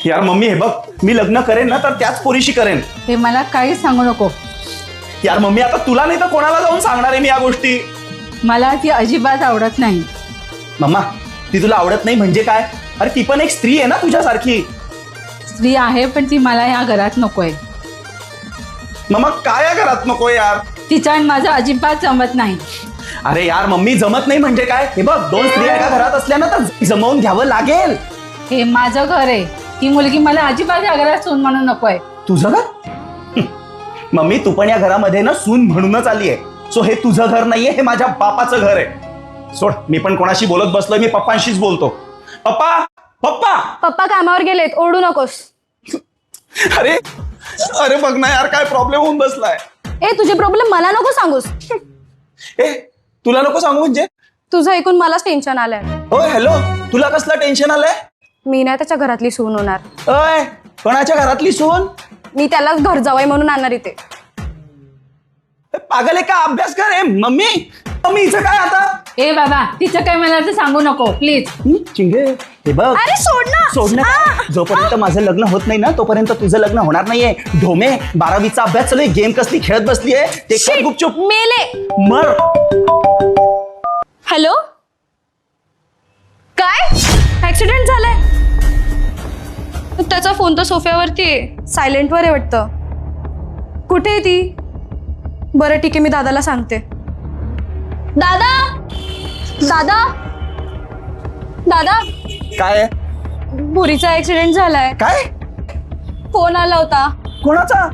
यार मम्मी हे बघ, मी लग्न करेन ना तर त्याच पोरीशी करेन. हे मला काहीच सांगू नको. यार मम्मी, आता तुला नाही तर कोणाला जाऊन सांगणार आहे मी या गोष्टी? मला ती अजिबात आवडत नाही. मम्मा, ती तुला आवडत नाही म्हणजे काय? अरे ती पण एक स्त्री आहे ना तुझ्यासारखी. स्त्री आहे पण ती मला या घरात नकोय. मम्मा काय या घरात नको यार? तिचा आणि माझं अजिबात जमत नाही. अरे यार मम्मी, जमत नाही म्हणजे काय? हे बघ, दोन स्त्रिया एका घरात असल्या ना तर जमवून घ्यावं लागेल. हे माझं घर आहे. ती मुलगी मला अजिबात या घरात सून म्हणून नकोय. तुझं घर? मम्मी, तू पण या घरामध्ये ना सून म्हणूनच आली आहे. सो हे तुझं घर नाहीये, हे माझ्या बापाचं घर आहे. सोड, मी पण कोणाशी बोलत बसलोय, मी पप्पांशीच बोलतो. पप्पा, पप्पा. पप्पा कामावर गेलेत, ओरडू नकोस. अरे अरे बघ ना यार, काय प्रॉब्लेम होऊन बसलाय. ए तुझे प्रॉब्लेम मला नको सांगूस. ए तुला नको सांगू म्हणजे? तुझं ऐकून मलाच टेन्शन आलंय. ओ हॅलो, तुला कसलं टेन्शन आलंय? मी नाही त्याच्या घरातली सून होणार. अय, कोणाच्या घरातली सून? मी त्यालाच घर जावई म्हणून आणणार इथे. पागल आहे का? अभ्यास कर. आहे मम्मी. मम्मी हिचं काय आता? ए बाबा, तिचं काय मला तर सांगू नको प्लीज. चिंगे, हे बघ. अरे सोड ना. सोडणं काय? जोपर्यंत माझं लग्न होत नाही ना तोपर्यंत तुझं लग्न होणार नाहीये. ढोमे, 12वीचा अभ्यास चालू आहे, गेम कसली खेळत बसलीये ते कर गुपचूप. मेले. मर. हॅलो, काय ऍक्सिडेंट झालाय? त्याचा फोन तर सोफ्यावरती आहे, सायलेंटवर आहे वाटतं. कुठे आहे ती? बरं ठीक आहे, मी दादाला सांगते. दादा, दादा, दादा, काय आहे? पुरीचा ऍक्सिडेंट झालाय. काय? फोन आला होता. कोणाचा?